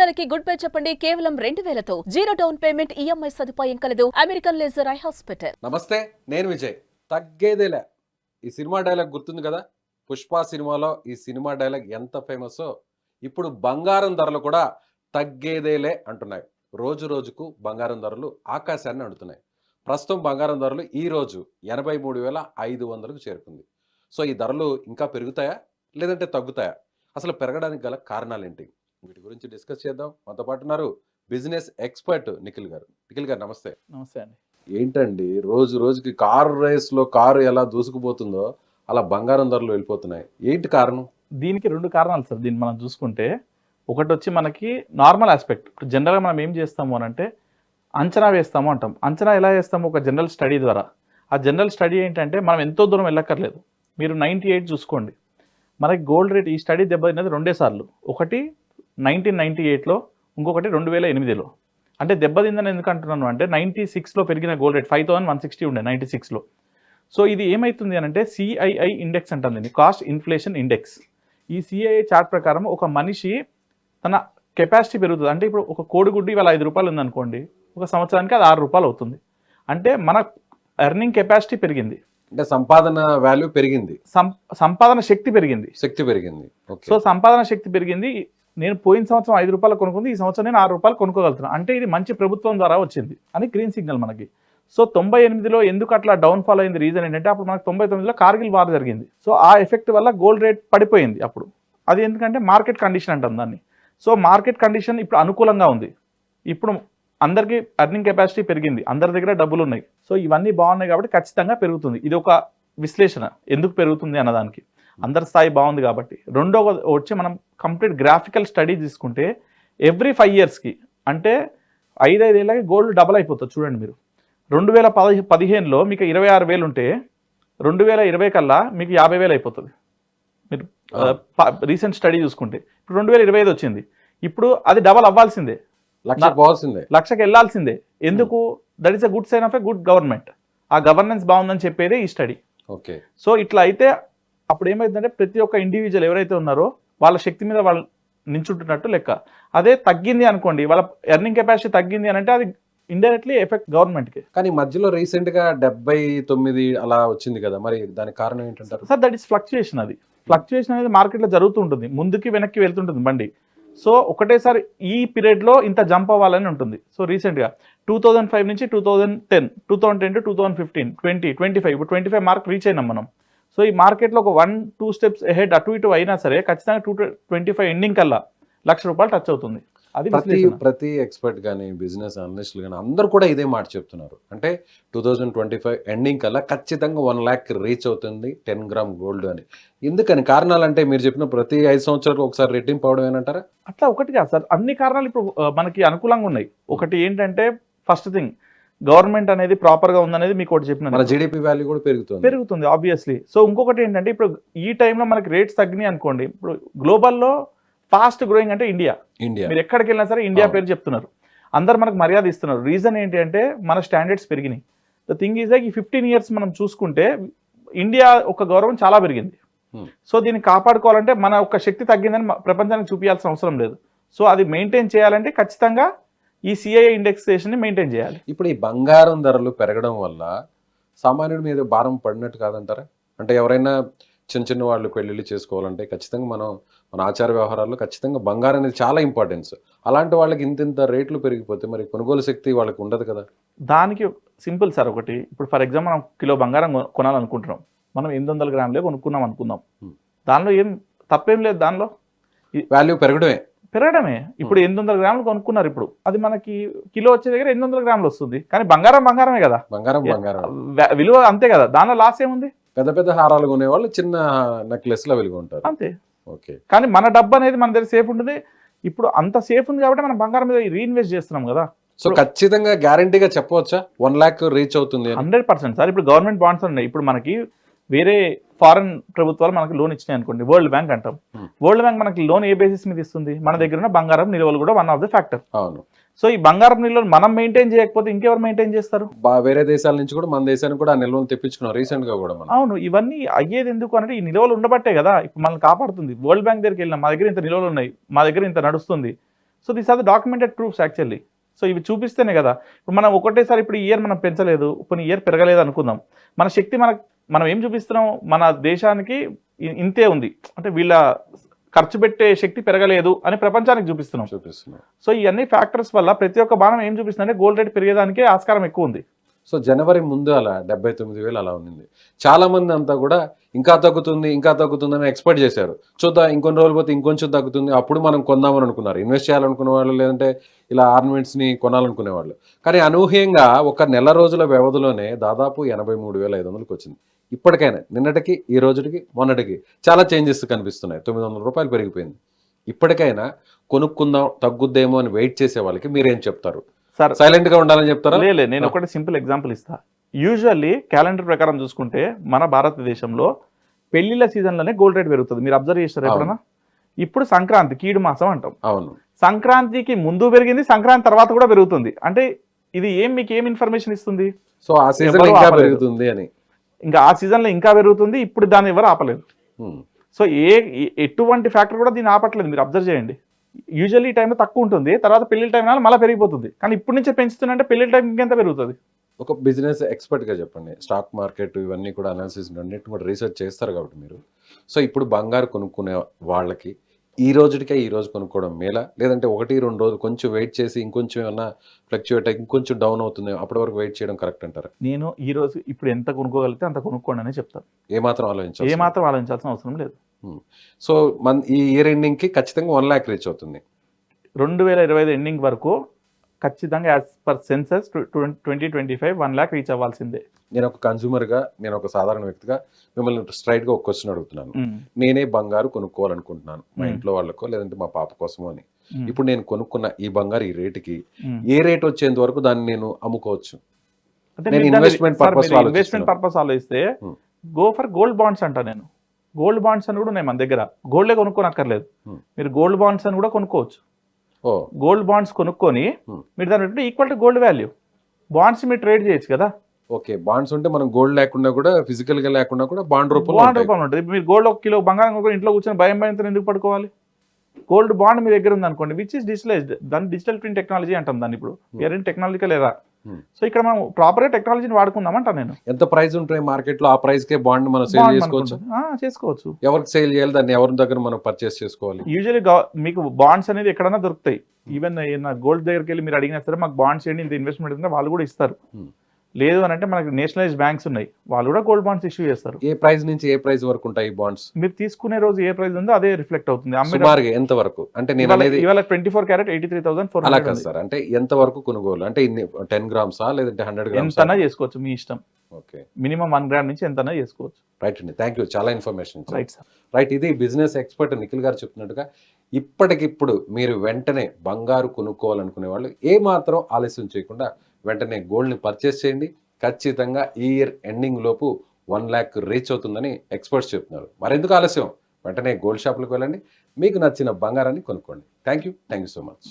జీవితానికి good bye చెప్పండి కేవలం 2000తో జీరో డౌన్ పేమెంట్ ఈఎంఐ సదుపాయం కలదు అమెరికన్ లేజర్ ఐ హాస్పిటల్. నమస్తే, నేను విజయ్. తగ్గేదేలే ఈ సినిమా డైలాగ్ గుర్తుంది కదా? పుష్ప సినిమాలో ఈ సినిమా డైలాగ్ ఎంత ఫేమస్. ఇప్పుడు బంగారం ధరలు కూడా తగ్గేదేలే అంటున్నాయి. రోజు రోజుకు బంగారం ధరలు ఆకాశాన్ని అంటున్నాయి. ప్రస్తుతం బంగారం ధరలు ఈ రోజు 83,500కు చేరుకుంది. సో ఈ ధరలు ఇంకా పెరుగుతాయా లేదంటే తగ్గుతాయా? అసలు పెరగడానికి గల కారణాలు ఏంటి? వీటి గురించి డిస్కస్ చేద్దాం. మనతో పాటు ఉన్నారు బిజినెస్ ఎక్స్పర్ట్ నిఖిల్ గారు. నిఖిల్ గారు నమస్తే. నమస్తే అండి. ఏంటండి రోజు రోజుకి కారు రేస్లో కారు ఎలా దూసుకుపోతుందో అలా బంగారం ధరలు వెళ్ళిపోతున్నాయి. ఏంటి కారణం? దీనికి రెండు కారణాలు సార్. దీన్ని మనం చూసుకుంటే ఒకటి వచ్చి మనకి నార్మల్ ఆస్పెక్ట్. ఇప్పుడు జనరల్గా మనం ఏం చేస్తాము అని అంటే అంచనా వేస్తాము అంటాం. అంచనా ఎలా వేస్తాము? ఒక జనరల్ స్టడీ ద్వారా. ఆ జనరల్ స్టడీ ఏంటంటే మనం ఎంతో దూరం వెళ్ళక్కర్లేదు. మీరు 98 చూసుకోండి. మనకి గోల్డ్ రేట్ ఈ స్టడీ దెబ్బతిన్నది రెండే సార్లు. ఒకటి 1998లో, ఇంకొకటి 2008లో. అంటే దెబ్బతిందని ఎందుకు అంటున్నాను అంటే 96లో పెరిగిన గోల్డ్ రేట్ 5160 ఉండే 96లో. సో ఇది ఏమవుతుంది అని అంటే సిఐఐ ఇండెక్స్ అంటుంది, దీన్ని కాస్ట్ ఇన్ఫ్లేషన్ ఇండెక్స్. ఈ సిఐఐ చార్ట్ ప్రకారం ఒక మనిషి తన కెపాసిటీ పెరుగుతుంది. అంటే ఇప్పుడు ఒక కోడిగుడ్డు ఇవాళ 5 రూపాయలు ఉందనుకోండి, ఒక సంవత్సరానికి అది 6 రూపాయలు అవుతుంది. అంటే మన ఎర్నింగ్ కెపాసిటీ పెరిగింది, అంటే సంపాదన వాల్యూ పెరిగింది, సంపాదన శక్తి పెరిగింది. సో సంపాదన శక్తి పెరిగింది. నేను పోయిన సంవత్సరం 5 రూపాయలు కొనుక్కుంది, ఈ సంవత్సరం నేను 6 రూపాయలు కొనుక్కోగలుగుతున్నాను. అంటే ఇది మంచి ప్రభుత్వం ద్వారా వచ్చింది అని గ్రీన్ సిగ్నల్ మనకి. సో 98లో ఎందుకు అట్లా డౌన్ ఫాల్ అయింది? రీజన్ ఏంటంటే అప్పుడు మనకు 99లో కార్గిల్ వార్ జరిగింది. సో ఆ ఎఫెక్ట్ వల్ల గోల్డ్ రేట్ పడిపోయింది అప్పుడు. అది ఎందుకంటే మార్కెట్ కండిషన్ అంటాం దాన్ని. సో మార్కెట్ కండిషన్ ఇప్పుడు అనుకూలంగా ఉంది. ఇప్పుడు అందరికీ ఎర్నింగ్ కెపాసిటీ పెరిగింది, అందరి దగ్గర డబ్బులు ఉన్నాయి. సో ఇవన్నీ బాగున్నాయి కాబట్టి ఖచ్చితంగా పెరుగుతుంది. ఇది ఒక విశ్లేషణ ఎందుకు పెరుగుతుంది అన్నదానికి. అందరి స్థాయి బాగుంది కాబట్టి. రెండవ వచ్చి మనం కంప్లీట్ గ్రాఫికల్ స్టడీ తీసుకుంటే ఎవ్రీ 5 ఇయర్స్కి అంటే 5 ఏళ్ళకి గోల్డ్ డబల్ అయిపోతుంది. చూడండి మీరు 2015లో మీకు 26,000 ఉంటే 2020 కల్లా మీకు 50,000 అయిపోతుంది. మీరు రీసెంట్ స్టడీ చూసుకుంటే ఇప్పుడు 2025 వచ్చింది. ఇప్పుడు అది డబల్ అవ్వాల్సిందే, లక్షకి వెళ్ళాల్సిందే. ఎందుకు? That is a good sign of a good government. ఆ గవర్నెన్స్ బాగుందని చెప్పేదే ఈ స్టడీ. ఓకే. సో ఇట్లా అయితే అప్పుడు ఏమైందంటే ప్రతి ఒక్క ఇండివిజువల్ ఎవరైతే ఉన్నారో వాళ్ళ శక్తి మీద వాళ్ళు నించుంటున్నట్టు లెక్క. అదే తగ్గింది అనుకోండి, వాళ్ళ ఎర్నింగ్ కెపాసిటీ తగ్గింది అని అంటే అది ఇండైరెక్ట్లీ ఎఫెక్ట్ గవర్నమెంట్కి. కానీ మధ్యలో రీసెంట్ గా 79 అలా వచ్చింది కదా, మరి దానికి కారణం ఏంటంటారు? Sir that is fluctuation. అది ఫ్లక్చుయేషన్ అనేది మార్కెట్లో జరుగుతూ ఉంటుంది, ముందుకి వెనక్కి వెళ్తుంటుంది బండి. సో ఒకటేసారి ఈ పీరియడ్లో ఇంత జంప్ అవ్వాలని ఉంటుంది. సో రీసెంట్గా 2005 నుంచి 2010, 2010 to 2015, 20, 25, ఇప్పుడు 25 మార్క్ రీచ్ అయినాం మనం. సో ఈ మార్కెట్లో ఒక 1-2 స్టెప్స్ అహెడ్ అటు ఇటు అయినా సరే ఖచ్చితంగా 2025 ఎండింగ్ కల్లా ₹1,00,000 టచ్ అవుతుంది. అది ప్రతి ఎక్స్పర్ట్ కానీ బిజినెస్ అనలిస్టులు కానీ అందరూ కూడా ఇదే మాట చెప్తున్నారు. అంటే 2025 ఎండింగ్ కల్లా ఖచ్చితంగా 1 lakh రీచ్ అవుతుంది 10 గ్రామ్ గోల్డ్ అని. ఎందుకని? కారణాలు అంటే మీరు చెప్పిన ప్రతి 5 సంవత్సరాలకు ఒకసారి రెట్టింపు అవడం ఏనంటారా? అట్లా ఒకటి కాదు సార్, అన్ని కారణాలు ఇప్పుడు మనకి అనుకూలంగా ఉన్నాయి. ఒకటి ఏంటంటే ఫస్ట్ థింగ్ గవర్నమెంట్ అనేది ప్రాపర్గా ఉందనేది మీకు ఒకటి చెప్పిన, మన జీడిపి వాల్యూ కూడా పెరుగుతుంది ఆబ్వియస్లీ. సో ఇంకొకటి ఏంటంటే ఇప్పుడు ఈ టైంలో మనకి రేట్స్ తగ్గినాయి అనుకోండి. ఇప్పుడు గ్లోబల్లో ఫాస్ట్ గ్రోయింగ్ అంటే ఇండియా. మీరు ఎక్కడికి వెళ్ళినా సరే ఇండియా పేరు చెప్తున్నారు, అందరు మనకు మర్యాద ఇస్తున్నారు. రీజన్ ఏంటి అంటే మన స్టాండర్డ్స్ పెరిగినాయి. ద థింగ్ ఈజ్ లైక్ ఈ 15 years మనం చూసుకుంటే ఇండియా ఒక గౌరవం చాలా పెరిగింది. సో దీన్ని కాపాడుకోవాలంటే మన ఒక శక్తి తగ్గిందని ప్రపంచానికి చూపించాల్సిన అవసరం లేదు. సో అది మెయింటైన్ చేయాలంటే ఖచ్చితంగా ఈ సిఐఐ ఇండెక్సేషన్ ని మెయింటైన్ చేయాలి. ఇప్పుడు ఈ బంగారం ధరలు పెరగడం వల్ల సామాన్యుడి మీద భారం పడినట్టు కాదంటారా? అంటే ఎవరైనా చిన్న వాళ్ళు పెళ్ళిళ్ళు చేసుకోవాలంటే ఖచ్చితంగా మన ఆచార వ్యవహారాల్లో ఖచ్చితంగా బంగారం అనేది చాలా ఇంపార్టెన్స్. అలాంటి వాళ్ళకి ఇంత రేట్లు పెరిగిపోతే మరి కొనుగోలు శక్తి వాళ్ళకి ఉండదు కదా. దానికి సింపుల్ సార్. ఒకటి ఇప్పుడు ఫర్ ఎగ్జాంపుల్ మనం కిలో బంగారం కొనాలనుకుంటున్నాం, మనం 800 గ్రాములే కొనుక్కున్నాం అనుకుందాం. దానిలో ఏం తప్పేం లేదు, దానిలో వాల్యూ పెరగడమే. ఇప్పుడు 800 గ్రాములు కొనుక్కున్నారు, ఇప్పుడు అది మనకి కిలో వచ్చే దగ్గర 800 గ్రాములు వస్తుంది. కానీ బంగారమే కదా, బంగారం విలువ అంతే కదా, దానిలో లాస్ ఏముంది? పెద్ద హారాలు కొనేవాళ్ళు చిన్న నెక్లెస్ లో వెలుగు ఉంటారు అంతే. ఓకే. కానీ మన డబ్బు అనేది మన దగ్గర సేఫ్ ఉంటుంది. ఇప్పుడు అంత సేఫ్ ఉంది కాబట్టి మనం బంగారం మీద రీఇన్వెస్ట్ చేస్తున్నాం కదా. సో ఖచ్చితంగా గ్యారంటీగా చెప్పవచ్చా 1 lakh రీచ్ అవుతుంది? 100% సార్. ఇప్పుడు గవర్నమెంట్ బాండ్స్ ఉన్నాయి. ఇప్పుడు మనకి వేరే ఫారెన్ ప్రభుత్వాలు మనకి లోన్ ఇచ్చినాయి అనుకోండి, వరల్డ్ బ్యాంక్ అంటాం. వరల్డ్ బ్యాంక్ మనకి లోన్ ఏ బేసిస్ మీద ఇస్తుంది? మన దగ్గర ఉన్న బంగారం నిల్వలు కూడా వన్ ఆఫ్ ద ఫ్యాక్టర్. అవును. సో ఈ బంగారం నిల్వలు మనం మెయింటైన్ చేయకపోతే ఇంకెవరు మెయింటైన్ చేస్తారు? వేరే దేశాల నుంచి కూడా మన దేశానికి కూడా ఆ నిల్వలు తెప్పించుకున్నాం రీసెంట్ గా కూడా. అవును. ఇవన్నీ అయ్యేది ఎందుకు అంటే ఈ నిల్వలు ఉండబట్టే కదా ఇప్పుడు మనల్ని కాపాడుతుంది. వరల్డ్ బ్యాంక్ దగ్గరికి వెళ్ళినా మా దగ్గర ఇంత నిల్వలు ఉన్నాయి, మా దగ్గర ఇంత నడుస్తుంది, so these are the documented proofs actually. So ఇవి చూపిస్తేనే కదా ఇప్పుడు మనం ఒకటేసారి ఇప్పుడు ఈ ఇయర్ మనం పెంచలేదు, కొన్ని ఇయర్ పెరగలేదు అనుకుందాం, మన శక్తి మనం ఏం చూపిస్తున్నాం, మన దేశానికి ఇంతే ఉంది అంటే వీళ్ళ ఖర్చు పెట్టే శక్తి పెరగలేదు అని ప్రపంచానికి చూపిస్తున్నాం. సో ఇవన్నీ ఫ్యాక్టర్స్ వల్ల ప్రతి ఒక్క బాణం ఏం చూపిస్తుందంటే గోల్డ్ రేట్ పెరిగేదానికే ఆస్కారం ఎక్కువ ఉంది. సో జనవరి ముందు అలా 79,000 అలా ఉంది. చాలా మంది అంతా కూడా ఇంకా తగ్గుతుంది అని ఎక్స్పెక్ట్ చేశారు. చూద్దాం ఇంకొన్ని రోజులు పోతే ఇంకొంచెం తగ్గుతుంది, అప్పుడు మనం కొందామని అనుకున్నారు, ఇన్వెస్ట్ చేయాలనుకునే వాళ్ళు, లేదంటే ఇలా ఆర్నమెంట్స్ని కొనాలనుకునే వాళ్ళు. కానీ అనూహ్యంగా ఒక నెల రోజుల వ్యవధిలోనే దాదాపు 83,500కి వచ్చింది. ఇప్పటికైనా నిన్నటికి ఈ రోజుకి మొన్నటికి చాలా చేంజెస్ కనిపిస్తున్నాయి. 900 రూపాయలు పెరిగిపోయింది. ఇప్పటికైనా కొనుక్కుందాం తగ్గుద్దేమో అని వెయిట్ చేసే వాళ్ళకి మీరేం చెప్తారు? సార్ సైలెంట్ గా ఉండాలని చెప్తారా? లేదు, నేను ఒకటి సింపుల్ ఎగ్జాంపుల్ ఇస్తా. యూజువల్లీ క్యాలెండర్ ప్రకారం చూసుకుంటే మన భారతదేశంలో పెళ్లిళ్ళ సీజన్లోనే గోల్డ్ రేట్ పెరుగుతుంది. మీరు అబ్జర్వ్ చేస్తారు ఎప్పుడన్నా? ఇప్పుడు సంక్రాంతి కీడు మాసం అంటాం. అవును, సంక్రాంతికి ముందు పెరిగింది, సంక్రాంతి తర్వాత కూడా పెరుగుతుంది. అంటే ఇది మీకు ఏం ఇన్ఫర్మేషన్ ఇస్తుంది? సో ఆ సీజన్ ఇంకా పెరుగుతుంది అని, ఇంకా ఆ సీజన్లో ఇంకా పెరుగుతుంది. ఇప్పుడు దాన్ని ఎవరు ఆపలేదు. సో ఎటువంటి ఫ్యాక్టర్ కూడా దీన్ని ఆపట్లేదు. మీరు అబ్జర్వ్ చేయండి. యూజువల్లీ ఈ టైంలో తక్కువ ఉంటుంది, తర్వాత పెళ్లి టైం మళ్ళీ పెరిగిపోతుంది. కానీ ఇప్పటి నుంచే పెంచుతుందంటే పెళ్లి టైం ఇంకెంత పెరుగుతుంది? ఒక బిజినెస్ ఎక్స్పర్ట్ గా చెప్పండి. స్టాక్ మార్కెట్ ఇవన్నీ కూడా అనాలిసిస్ అన్నిటి కూడా రీసెర్చ్ చేస్తారు కాబట్టి మీరు. సో ఇప్పుడు బంగారు కొనుక్కునే వాళ్ళకి ఈ రోజు కొనుక్కోవడం మేలా, లేదంటే 1-2 రోజులు కొంచెం వెయిట్ చేసి ఇంకొంచెం ఏమన్నా ఫ్లక్చువేట్ అయ్యి ఇంకొంచెం డౌన్ అవుతుంది, అప్పటి వరకు వెయిట్ చేయడం కరెక్ట్ అంటారా? నేను ఈ రోజు ఇప్పుడు ఎంత కొనుక్కోగలిగితే అంత కొనుక్కోండి అని చెప్తాను. ఏమాత్రం ఆలోచించాల్సిన అవసరం లేదు. సో ఈ ఇయర్ ఎండింగ్ కి ఖచ్చితంగా 1 lakh రీచ్ అవుతుంది. 2025 ఎండింగ్ వరకు ఖచ్చితంగా as per census 2025 1 lakh reach అవ్వాల్సిందే. నేను ఒక కన్సూమర్ గా, నేను ఒక సాధారణ వ్యక్తిగా మిమ్మల్ని స్ట్రైట్ గా ఒక క్వశ్చన్ అడుగుతున్నాను. నేనే బంగారు కొనుక్కోవాలనుకుంటున్నాను, మా ఇంట్లో వాళ్ళకో లేదంటే మా పాప కోసమో అని. ఇప్పుడు నేను కొనుక్కున్న ఈ బంగారు ఈ రేటుకి ఏ రేట్ వచ్చేంత వరకు దాన్ని నేను అమ్ముకోవచ్చు? ఇన్వెస్ట్మెంట్ పర్పస్ ఆలోచిస్తే గో ఫర్ గోల్డ్ బాండ్స్ అంటా. నేను గోల్డ్ బాండ్స్ అని కూడా ఉన్నాయి మన దగ్గర. గోల్డే కొనుక్కోనక్కర్లేదు, మీరు గోల్డ్ బాండ్స్ అని కూడా కొనుక్కోవచ్చు. గోల్డ్ బాండ్స్ కొనుక్కొని మీరు దాన్ని పెట్టి equal to gold value bonds మీరు ట్రేడ్ చేయొచ్చు కదా. ఓకే, బాండ్స్ ఉంటే మనం గోల్డ్ లేకుండా కూడా ఫిజికల్ గా లేకుండా కూడా బాండ్ రూపంలో ఉంటుంది. మీరు గోల్డ్ 1 కిలో బంగారం కొనుక్కొని ఇంట్లో కూర్చొని భయంతో ఎందుకు పడుకోవాలి? గోల్డ్ బాండ్ మీ దగ్గర ఉంది అనుకోండి, విచ్ ఇస్ డిజిటలైజ్డ్, దాన్ని డిజిటల్ ప్రింట్ టెక్నాలజీ అంటాం దాన్ని. ఇప్పుడు వేరే టెక్నాలజికల్ లేదా? సో ఇక్కడ మనం ప్రాపర్ గా టెక్నాలజీని వాడుకుందామంటా. నేను ఎంత ప్రైస్ ఉంటాయి మార్కెట్ లో, ఆ ప్రైస్ కే బాండ్ మనం సేల్ చేసుకోవచ్చు. ఎవరికి సేల్ చేయాలి, దాన్ని ఎవరి దగ్గర మనం పర్చేస్ చేసుకోవాలి? యూజువల్లీ మీకు బాండ్స్ అనేది ఎక్కడైనా దొరుకుతాయి. ఈవెన్ గోల్డ్ దగ్గరికి వెళ్ళి మీరు అడిగినా సరే మాకు బాండ్స్ చేయండి, ఇంత ఇన్వెస్ట్మెంట్ ఉంటే వాళ్ళు కూడా ఇస్తారు. లేదు అని అంటే మనకి నేషనలైజ్డ్ బ్యాంక్స్ ఉన్నాయి, వాళ్ళు కూడా గోల్డ్ బాండ్స్ ఇష్యూ చేస్తారు. ఏ ప్రైస్ నుంచి ఏ ప్రైస్ వరకు ఉంటాయి బాండ్స్? మీరు తీసుకునే రోజు ఏ ప్రైస్ ఉందో అదే రిఫ్లెక్ట్ అవుతుంది. ఎంత వరకు అంటే నేను ఇవాళ 24 క్యారెట్ 83,400 సార్. అంటే ఎంత వరకు కొనుగోలు అంటే 10 grams లేదంటే 100 grams ఎంతనా చేసుకోవచ్చు, మీ ఇష్టం. ఓకే, మినిమం 1 gram నుంచి ఎంతనా చేసుకోవచ్చు. రైట్ అండి, థ్యాంక్ యూ, చాలా ఇన్ఫర్మేషన్. Right sir, right. ఇది బిజినెస్ ఎక్స్పర్ట్ నిఖిల్ గారు చెప్తున్నట్టుగా ఇప్పటికిప్పుడు మీరు వెంటనే బంగారు కొనుక్కోవాలనుకునే వాళ్ళు ఏ మాత్రం ఆలస్యం చేయకుండా వెంటనే గోల్డ్ని పర్చేస్ చేయండి. ఖచ్చితంగా ఈ ఇయర్ ఎండింగ్ లోపు 1 lakh రీచ్ అవుతుందని ఎక్స్పర్ట్స్ చెప్తున్నారు. మరెందుకు ఆలస్యం, వెంటనే గోల్డ్ షాప్లకు వెళ్ళండి, మీకు నచ్చిన బంగారాన్ని కొనుక్కోండి. Thank you so much.